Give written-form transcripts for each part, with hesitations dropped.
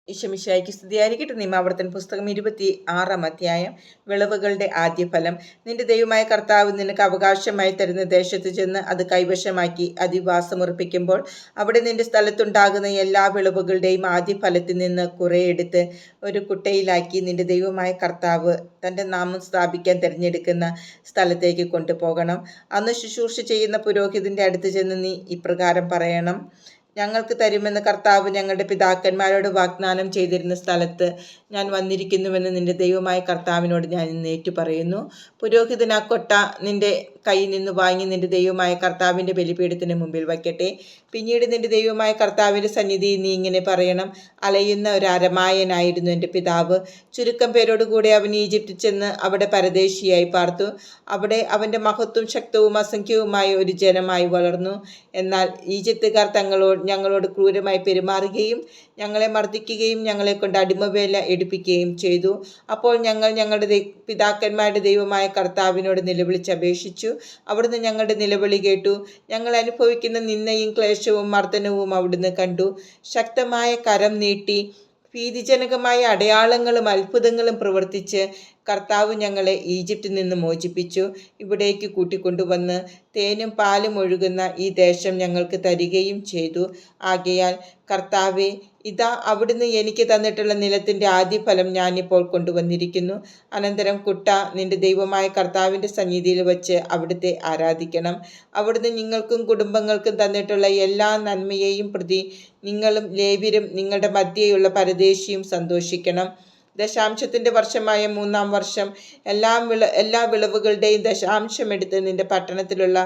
ഈശോമിശിഹായ്ക്ക് സ്തുതിയായിരിക്കട്ടെ. നിയമാവർത്തന പുസ്തകം 26-ാം അധ്യായം. വിളവുകളുടെ ആദ്യ ഫലം. നിന്റെ ദൈവമായ കർത്താവ് നിനക്ക് അവകാശമായി തരുന്ന ദേശത്ത് ചെന്ന് അത് കൈവശമാക്കി അധിവാസമുറപ്പിക്കുമ്പോൾ അവിടെ നിന്റെ സ്ഥലത്തുണ്ടാകുന്ന എല്ലാ വിളവുകളുടെയും ആദ്യ ഫലത്തിൽ നിന്ന് കുറെ എടുത്ത് ഒരു കുട്ടയിലാക്കി നിന്റെ ദൈവമായ കർത്താവ് തൻ്റെ നാമം സ്ഥാപിക്കാൻ തിരഞ്ഞെടുക്കുന്ന സ്ഥലത്തേക്ക് കൊണ്ടുപോകണം. അന്ന് ശുശ്രൂഷ ചെയ്യുന്ന പുരോഹിതൻ്റെ അടുത്ത് ചെന്ന് നീ ഇപ്രകാരം പറയണം: ഞങ്ങൾക്ക് തരുമെന്ന് കർത്താവ് ഞങ്ങളുടെ പിതാക്കന്മാരോട് വാഗ്ദാനം ചെയ്തിരുന്ന സ്ഥലത്ത് ഞാൻ വന്നിരിക്കുന്നുവെന്ന് നിന്റെ ദൈവമായ കർത്താവിനോട് ഞാൻ ഇന്ന് ഏറ്റുപറയുന്നു. പുരോഹിതൻ ആ കൊട്ട നിന്റെ കയ്യിൽ നിന്ന് വാങ്ങി നിന്റെ ദൈവമായ കർത്താവിൻ്റെ ബലിപീഠത്തിന് മുമ്പിൽ വയ്ക്കട്ടെ. പിന്നീട് നിന്റെ ദൈവമായ കർത്താവിൻ്റെ സന്നിധിയിൽ നീ ഇങ്ങനെ പറയണം: അലയുന്ന ഒരു അരമായനായിരുന്നു എൻ്റെ പിതാവ്. ചുരുക്കം പേരോടുകൂടെ അവൻ ഈജിപ്തിൽ ചെന്ന് അവിടെ പരദേശിയായി പാർത്തു. അവിടെ അവൻ്റെ മഹത്വം ശക്തവും അസംഖ്യവുമായ ഒരു ജനമായി വളർന്നു. എന്നാൽ ഈജിപ്തുകാർ ഞങ്ങളോട് ക്രൂരമായി പെരുമാറുകയും ഞങ്ങളെ മർദ്ദിക്കുകയും ഞങ്ങളെ കൊണ്ട് അടിമവേല എടുപ്പിക്കുകയും ചെയ്തു. അപ്പോൾ ഞങ്ങൾ ഞങ്ങളുടെ പിതാക്കന്മാരുടെ ദൈവമായ കർത്താവിനോട് നിലവിളിച്ചപേക്ഷിച്ചു. അവിടുന്ന് ഞങ്ങളുടെ നിലവിളി കേട്ടു. ഞങ്ങൾ അനുഭവിക്കുന്ന നിന്ദയും ക്ലേശവും മർദ്ദനവും അവിടുന്ന് കണ്ടു. ശക്തമായ കരം നീട്ടി ഭീതിജനകമായ അടയാളങ്ങളും അത്ഭുതങ്ങളും പ്രവർത്തിച്ച് കർത്താവ് ഞങ്ങളെ ഈജിപ്തിൽ നിന്ന് മോചിപ്പിച്ചു. ഇവിടേക്ക് കൂട്ടിക്കൊണ്ടുവന്ന് തേനും പാലും ഒഴുകുന്ന ഈ ദേശം ഞങ്ങൾക്ക് തരികയും ചെയ്തു. ആകയാൽ കർത്താവേ, ഇതാ അവിടുന്ന് എനിക്ക് തന്നിട്ടുള്ള നിലത്തിൻ്റെ ആദ്യഫലം ഞാനിപ്പോൾ കൊണ്ടുവന്നിരിക്കുന്നു. അനന്തരം കുട്ട നിന്റെ ദൈവമായ കർത്താവിൻ്റെ സന്നിധിയിൽ വച്ച് അവിടുത്തെ ആരാധിക്കണം. അവിടുന്ന് നിങ്ങൾക്കും കുടുംബങ്ങൾക്കും തന്നിട്ടുള്ള എല്ലാ നന്മയെയും പ്രതി നിങ്ങളും ലേവ്യരും നിങ്ങളുടെ മധ്യേയുള്ള പരദേശിയും സന്തോഷിക്കണം. ദശാംശത്തിൻ്റെ വർഷമായ 3-ാം വർഷം എല്ലാ വിളവുകളുടെയും ദശാംശം എടുത്ത് നിന്റെ പട്ടണത്തിലുള്ള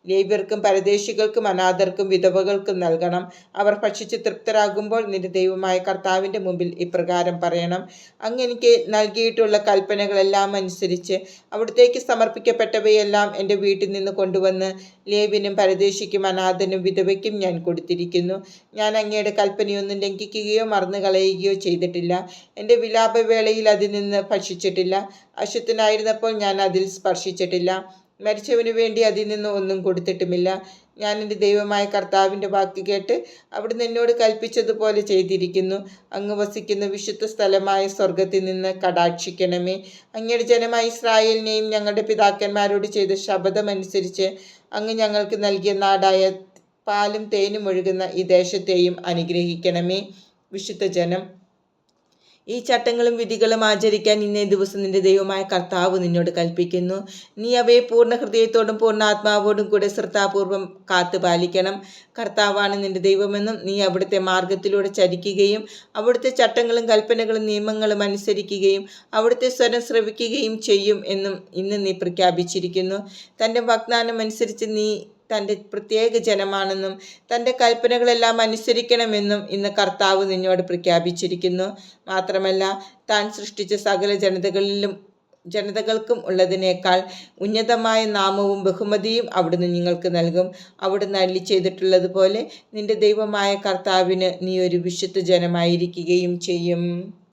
ലേവ്യർക്കും പരദേശികൾക്കും അനാഥർക്കും വിധവകൾക്കും നൽകണം. അവർ ഭക്ഷിച്ച് തൃപ്തരാകുമ്പോൾ നിന്റെ ദൈവമായ കർത്താവിൻ്റെ മുമ്പിൽ ഇപ്രകാരം പറയണം: അങ്ങ് എനിക്ക് നൽകിയിട്ടുള്ള കൽപ്പനകളെല്ലാം അനുസരിച്ച് അവിടത്തേക്ക് സമർപ്പിക്കപ്പെട്ടവയെല്ലാം എൻ്റെ വീട്ടിൽ നിന്ന് കൊണ്ടുവന്ന് ലേവ്യനും പരദേശിക്കും അനാഥനും വിധവയ്ക്കും ഞാൻ കൊടുത്തിരിക്കുന്നു. ഞാൻ അങ്ങയുടെ കൽപ്പനയൊന്നും ലംഘിക്കുകയോ മറന്നു കളയുകയോ ചെയ്തിട്ടില്ല. എൻ്റെ വിലാപവേളയിൽ അതിൽ നിന്ന് ഭക്ഷിച്ചിട്ടില്ല. അശുദ്ധനായിരുന്നപ്പോൾ ഞാൻ അതിൽ സ്പർശിച്ചിട്ടില്ല. മരിച്ചവന് വേണ്ടി അതിൽ നിന്ന് ഒന്നും കൊടുത്തിട്ടുമില്ല. ഞാൻ എൻ്റെ ദൈവമായ കർത്താവിൻ്റെ വാക്ക് കേട്ട് അവിടുന്ന് എന്നോട് കൽപ്പിച്ചതുപോലെ ചെയ്തിരിക്കുന്നു. അങ്ങ് വസിക്കുന്ന വിശുദ്ധ സ്ഥലമായ സ്വർഗത്തിൽ നിന്ന് കടാക്ഷിക്കണമേ. അങ്ങയുടെ ജനമായ ഇസ്രായേലിനെയും ഞങ്ങളുടെ പിതാക്കന്മാരോട് ചെയ്ത ശപഥമനുസരിച്ച് അങ്ങ് ഞങ്ങൾക്ക് നൽകിയ നാടായ പാലും തേനും ഒഴുകുന്ന ഈ ദേശത്തെയും അനുഗ്രഹിക്കണമേ. വിശുദ്ധ ജനം. ഈ ചട്ടങ്ങളും വിധികളും ആചരിക്കാൻ ഇന്നേ ദിവസം നിന്റെ ദൈവമായ കർത്താവ് നിന്നോട് കൽപ്പിക്കുന്നു. നീ അവയെ പൂർണ്ണ ഹൃദയത്തോടും പൂർണ്ണ ആത്മാവോടും കൂടെ ശ്രദ്ധാപൂർവം കാത്തു പാലിക്കണം. കർത്താവാണ് നിന്റെ ദൈവമെന്നും നീ അവിടുത്തെ മാർഗത്തിലൂടെ ചരിക്കുകയും അവിടുത്തെ ചട്ടങ്ങളും കൽപ്പനകളും നിയമങ്ങളും അനുസരിക്കുകയും അവിടുത്തെ സ്വരം ശ്രവിക്കുകയും ചെയ്യും എന്നും ഇന്ന് നീ പ്രഖ്യാപിച്ചിരിക്കുന്നു. തൻ്റെ വാഗ്ദാനം അനുസരിച്ച് നീ തൻ്റെ പ്രത്യേക ജനമാണെന്നും തൻ്റെ കൽപ്പനകളെല്ലാം അനുസരിക്കണമെന്നും ഇന്ന് കർത്താവ് നിന്നോട് പ്രഖ്യാപിച്ചിരിക്കുന്നു. മാത്രമല്ല, താൻ സൃഷ്ടിച്ച സകല ജനതകൾക്കും ഉള്ളതിനേക്കാൾ ഉന്നതമായ നാമവും ബഹുമതിയും അവിടുന്ന് നിങ്ങൾക്ക് നൽകും. അവിടുന്ന് അരുളി ചെയ്തിട്ടുള്ളതുപോലെ നിന്റെ ദൈവമായ കർത്താവിന് നീ ഒരു വിശുദ്ധ ജനമായിരിക്കുകയും ചെയ്യും.